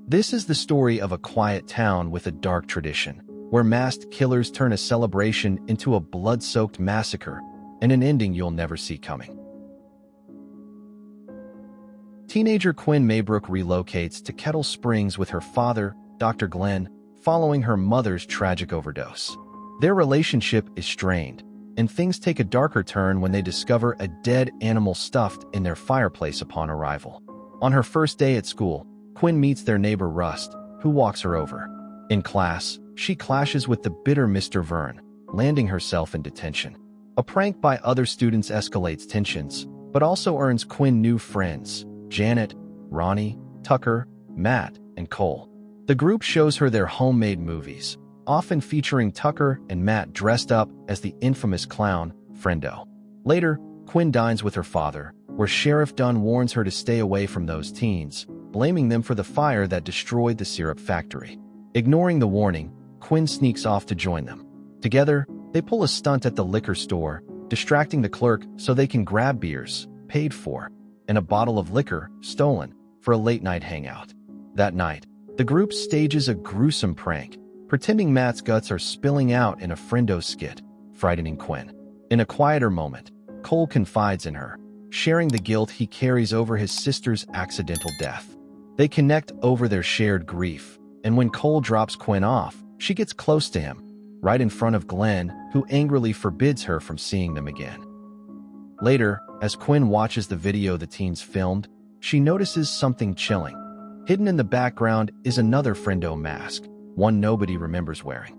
This is the story of a quiet town with a dark tradition, where masked killers turn a celebration into a blood-soaked massacre and an ending you'll never see coming. Teenager Quinn Maybrook relocates to Kettle Springs with her father, Dr. Glenn, following her mother's tragic overdose. Their relationship is strained, and things take a darker turn when they discover a dead animal stuffed in their fireplace upon arrival. On her first day at school, Quinn meets their neighbor Rust, who walks her over. In class, she clashes with the bitter Mr. Verne, landing herself in detention. A prank by other students escalates tensions, but also earns Quinn new friends: Janet, Ronnie, Tucker, Matt, and Cole. The group shows her their homemade movies, often featuring Tucker and Matt dressed up as the infamous clown, Friendo. Later, Quinn dines with her father, where Sheriff Dunn warns her to stay away from those teens, blaming them for the fire that destroyed the syrup factory. Ignoring the warning, Quinn sneaks off to join them. Together, they pull a stunt at the liquor store, distracting the clerk so they can grab beers, paid for, and a bottle of liquor, stolen, for a late-night hangout. That night, the group stages a gruesome prank, pretending Matt's guts are spilling out in a Friendo skit, frightening Quinn. In a quieter moment, Cole confides in her, sharing the guilt he carries over his sister's accidental death. They connect over their shared grief, and when Cole drops Quinn off, she gets close to him, right in front of Glenn, who angrily forbids her from seeing them again. Later, as Quinn watches the video the teens filmed, she notices something chilling. Hidden in the background is another Friendo mask, one nobody remembers wearing.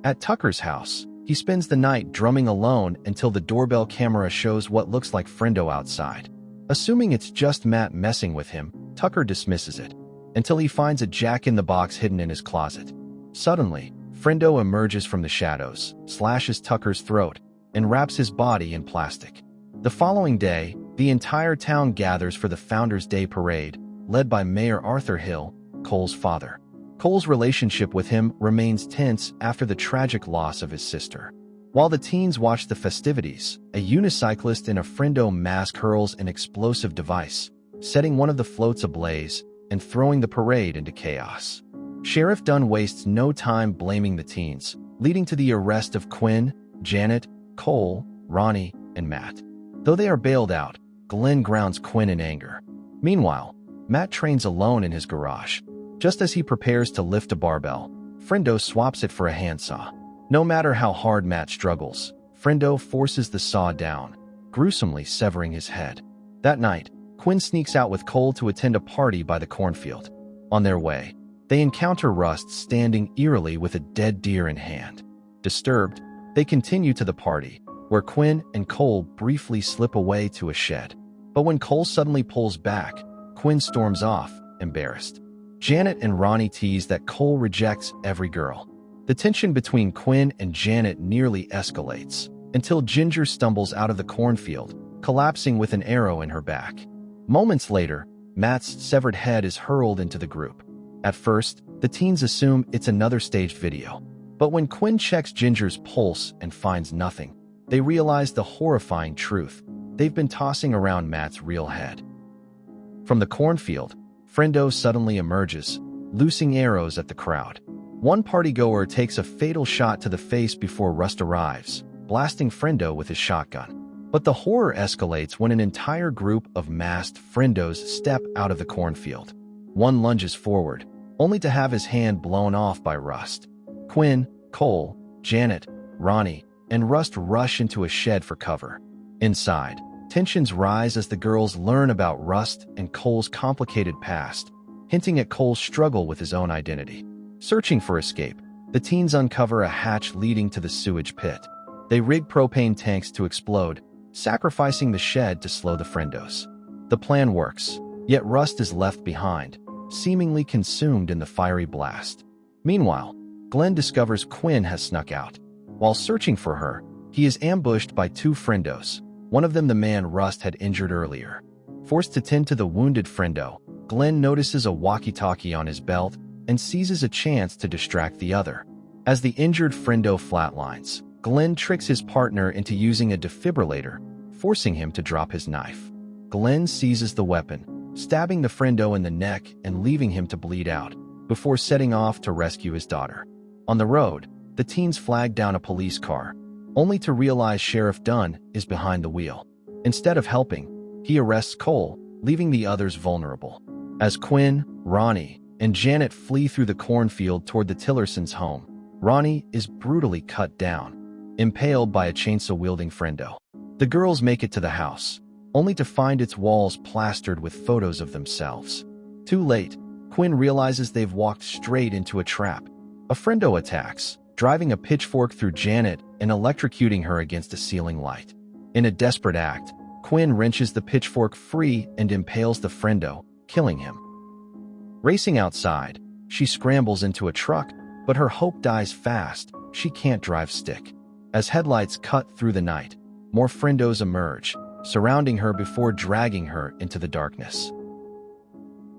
At Tucker's house, he spends the night drumming alone until the doorbell camera shows what looks like Friendo outside. Assuming it's just Matt messing with him, Tucker dismisses it, until he finds a jack-in-the-box hidden in his closet. Suddenly, Friendo emerges from the shadows, slashes Tucker's throat, and wraps his body in plastic. The following day, the entire town gathers for the Founders' Day parade, led by Mayor Arthur Hill, Cole's father. Cole's relationship with him remains tense after the tragic loss of his sister. While the teens watch the festivities, a unicyclist in a Friendo mask hurls an explosive device, setting one of the floats ablaze and throwing the parade into chaos. Sheriff Dunn wastes no time blaming the teens, leading to the arrest of Quinn, Janet, Cole, Ronnie, and Matt. Though they are bailed out, Glenn grounds Quinn in anger. Meanwhile, Matt trains alone in his garage. Just as he prepares to lift a barbell, Friendo swaps it for a handsaw. No matter how hard Matt struggles, Friendo forces the saw down, gruesomely severing his head. That night, Quinn sneaks out with Cole to attend a party by the cornfield. On their way, they encounter Rust standing eerily with a dead deer in hand. Disturbed, they continue to the party, where Quinn and Cole briefly slip away to a shed. But when Cole suddenly pulls back, Quinn storms off, embarrassed. Janet and Ronnie tease that Cole rejects every girl. The tension between Quinn and Janet nearly escalates, until Ginger stumbles out of the cornfield, collapsing with an arrow in her back. Moments later, Matt's severed head is hurled into the group. At first, the teens assume it's another staged video. But when Quinn checks Ginger's pulse and finds nothing, they realize the horrifying truth: they've been tossing around Matt's real head. From the cornfield, Friendo suddenly emerges, loosing arrows at the crowd. One partygoer takes a fatal shot to the face before Rust arrives, blasting Friendo with his shotgun. But the horror escalates when an entire group of masked Friendos step out of the cornfield. One lunges forward, only to have his hand blown off by Rust. Quinn, Cole, Janet, Ronnie, and Rust rush into a shed for cover. Inside, tensions rise as the girls learn about Rust and Cole's complicated past, hinting at Cole's struggle with his own identity. Searching for escape, the teens uncover a hatch leading to the sewage pit. They rig propane tanks to explode, sacrificing the shed to slow the Friendos. The plan works, yet Rust is left behind, seemingly consumed in the fiery blast. Meanwhile, Glenn discovers Quinn has snuck out. While searching for her, he is ambushed by two Friendos, one of them the man Rust had injured earlier. Forced to tend to the wounded Friendo, Glenn notices a walkie-talkie on his belt and seizes a chance to distract the other. As the injured Friendo flatlines, Glenn tricks his partner into using a defibrillator, forcing him to drop his knife. Glenn seizes the weapon, stabbing the friendo in the neck and leaving him to bleed out, before setting off to rescue his daughter. On the road, the teens flag down a police car, only to realize Sheriff Dunn is behind the wheel. Instead of helping, he arrests Cole, leaving the others vulnerable. As Quinn, Ronnie, and Janet flee through the cornfield toward the Tillersons' home, Ronnie is brutally cut down, impaled by a chainsaw-wielding friendo. The girls make it to the house, only to find its walls plastered with photos of themselves. Too late, Quinn realizes they've walked straight into a trap. A friendo attacks, driving a pitchfork through Janet and electrocuting her against a ceiling light. In a desperate act, Quinn wrenches the pitchfork free and impales the friendo, killing him. Racing outside, she scrambles into a truck, but her hope dies fast. She can't drive stick. As headlights cut through the night, more friendos emerge, surrounding her before dragging her into the darkness.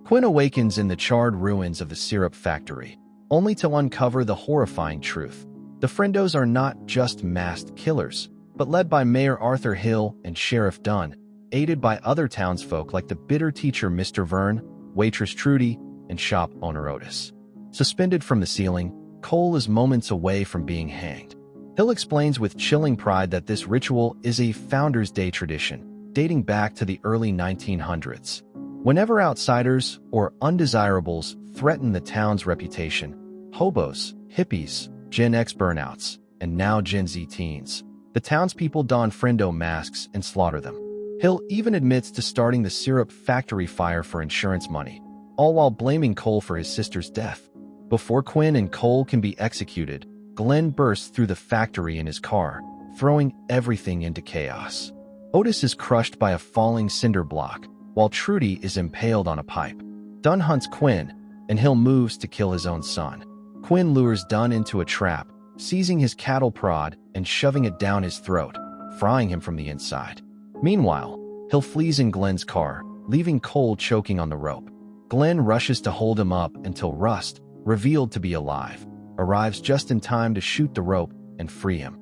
Quinn awakens in the charred ruins of the syrup factory, only to uncover the horrifying truth. The friendos are not just masked killers, but led by Mayor Arthur Hill and Sheriff Dunn, aided by other townsfolk like the bitter teacher Mr. Vern, waitress Trudy, and shop owner Otis. Suspended from the ceiling, Cole is moments away from being hanged. Hill explains with chilling pride that this ritual is a Founders' Day tradition, dating back to the early 1900s. Whenever outsiders or undesirables threaten the town's reputation, hobos, hippies, Gen X burnouts, and now Gen Z teens, the townspeople don friendo masks and slaughter them. Hill even admits to starting the syrup factory fire for insurance money, all while blaming Cole for his sister's death. Before Quinn and Cole can be executed, Glenn bursts through the factory in his car, throwing everything into chaos. Otis is crushed by a falling cinder block, while Trudy is impaled on a pipe. Dunn hunts Quinn, and Hill moves to kill his own son. Quinn lures Dunn into a trap, seizing his cattle prod and shoving it down his throat, frying him from the inside. Meanwhile, Hill flees in Glenn's car, leaving Cole choking on the rope. Glenn rushes to hold him up until Rust, revealed to be alive, arrives just in time to shoot the rope and free him.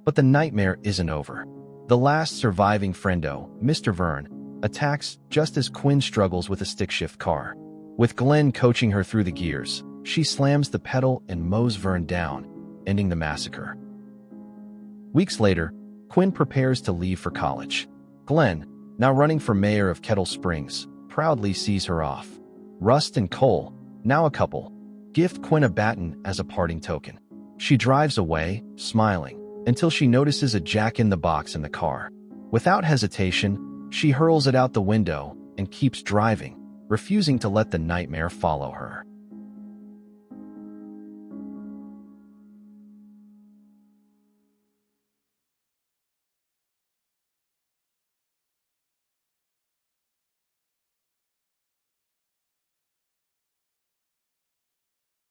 But the nightmare isn't over. The last surviving friendo, Mr. Vern, attacks just as Quinn struggles with a stick-shift car. With Glenn coaching her through the gears, she slams the pedal and mows Vern down, ending the massacre. Weeks later, Quinn prepares to leave for college. Glenn, now running for mayor of Kettle Springs, proudly sees her off. Rust and Cole, now a couple, gift Quinn a baton as a parting token. She drives away, smiling, until she notices a jack-in-the-box in the car. Without hesitation, she hurls it out the window and keeps driving, refusing to let the nightmare follow her.